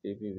PPP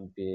MPA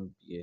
MPA